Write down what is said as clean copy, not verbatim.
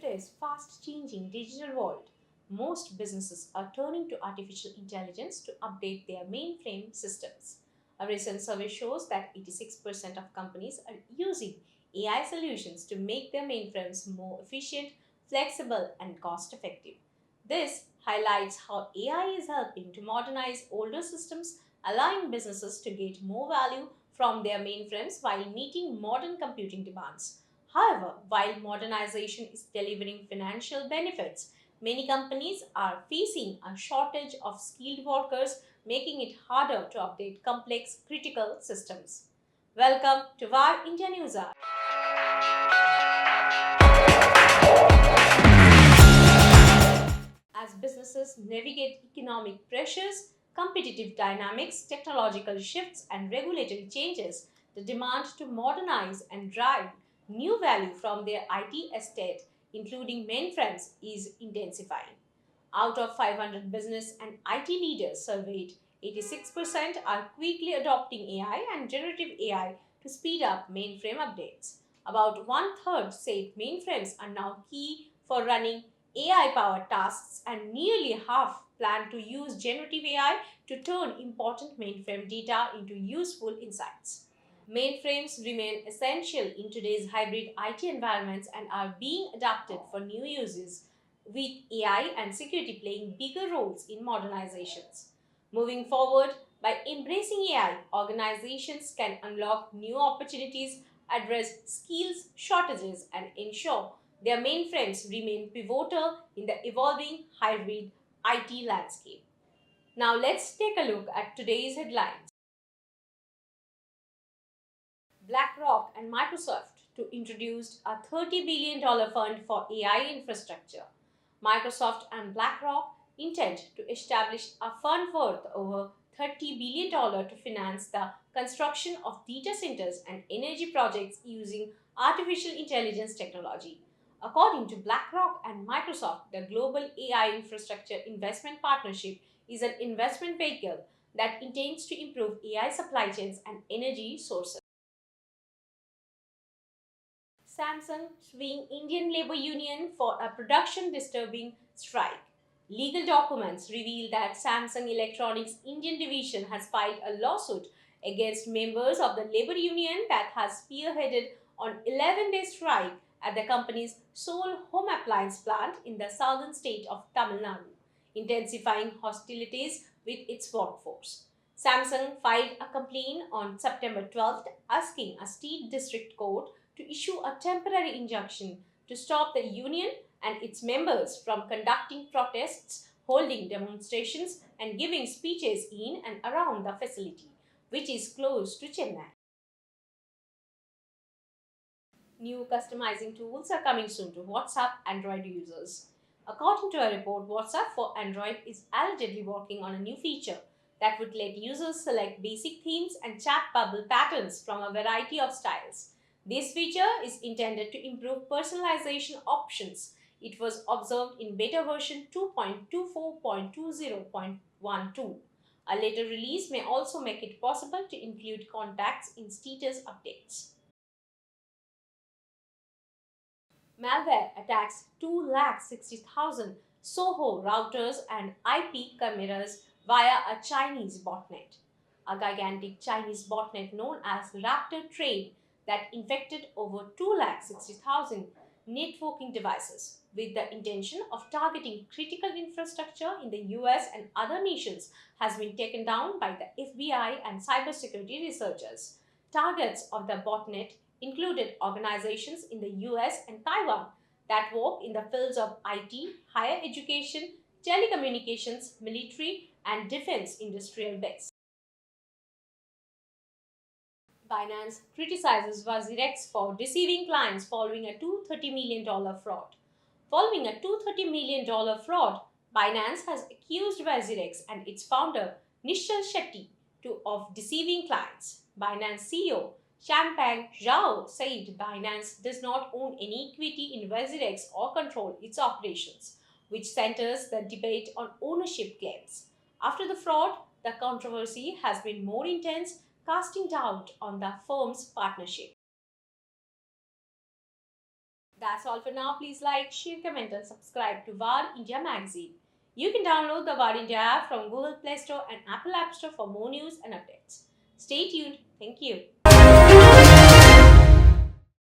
today's fast-changing digital world, most businesses are turning to artificial intelligence to update their mainframe systems. A recent survey shows that 86% of companies are using AI solutions to make their mainframes more efficient, flexible, and cost-effective. This highlights how AI is helping to modernize older systems, allowing businesses to get more value from their mainframes while meeting modern computing demands. However, while modernization is delivering financial benefits, many companies are facing a shortage of skilled workers, making it harder to update complex critical systems. Welcome to VAR India News Hour. As businesses navigate economic pressures, competitive dynamics, technological shifts, and regulatory changes, the demand to modernize and drive new value from their IT estate, including mainframes, is intensifying. Out of 500 business and IT leaders surveyed, 86% are quickly adopting AI and generative AI to speed up mainframe updates. About one third said mainframes are now key for running AI powered tasks, and nearly half plan to use generative AI to turn important mainframe data into useful insights. Mainframes remain essential in today's hybrid IT environments and are being adapted for new uses, with AI and security playing bigger roles in modernizations. Moving forward, by embracing AI, organizations can unlock new opportunities, address skills shortages, and ensure their mainframes remain pivotal in the evolving hybrid IT landscape. Now, let's take a look at today's headlines. BlackRock and Microsoft to introduce a $30 billion fund for AI infrastructure. Microsoft and BlackRock intend to establish a fund worth over $30 billion to finance the construction of data centers and energy projects using artificial intelligence technology. According to BlackRock and Microsoft, the Global AI Infrastructure Investment Partnership is an investment vehicle that intends to improve AI supply chains and energy sources. Samsung suing Indian Labour Union for a production disturbing strike. Legal documents reveal that Samsung Electronics Indian division has filed a lawsuit against members of the labor union that has spearheaded an 11-day strike at the company's sole home appliance plant in the southern state of Tamil Nadu, intensifying hostilities with its workforce. Samsung filed a complaint on September 12th asking a state district court to issue a temporary injunction to stop the union and its members from conducting protests, holding demonstrations, and giving speeches in and around the facility, which is close to Chennai. New customizing tools are coming soon to WhatsApp Android users. According to a report, WhatsApp for Android is allegedly working on a new feature that would let users select basic themes and chat bubble patterns from a variety of styles. This feature is intended to improve personalization options. It was observed in beta version 2.24.20.12. A later release may also make it possible to include contacts in status updates. Malware attacks 260,000 Soho routers and IP cameras via a Chinese botnet. A gigantic Chinese botnet known as Raptor Trade that infected over 260,000 networking devices with the intention of targeting critical infrastructure in the US and other nations has been taken down by the FBI and cybersecurity researchers. Targets of the botnet included organizations in the US and Taiwan that work in the fields of IT, higher education, telecommunications, military, and defense industrial base. Binance criticizes WazirX for deceiving clients following a $230 million fraud. Following a $230 million fraud, Binance has accused WazirX and its founder Nishal Shetty of deceiving clients. Binance CEO Changpeng Zhao said Binance does not own any equity in WazirX or control its operations, which centers the debate on ownership claims. After the fraud, the controversy has been more intense, casting doubt on the firm's partnership. That's all for now. Please like, share, comment, and subscribe to VAR India magazine. You can download the VAR India app from Google Play Store and Apple App Store for more news and updates. Stay tuned. Thank you.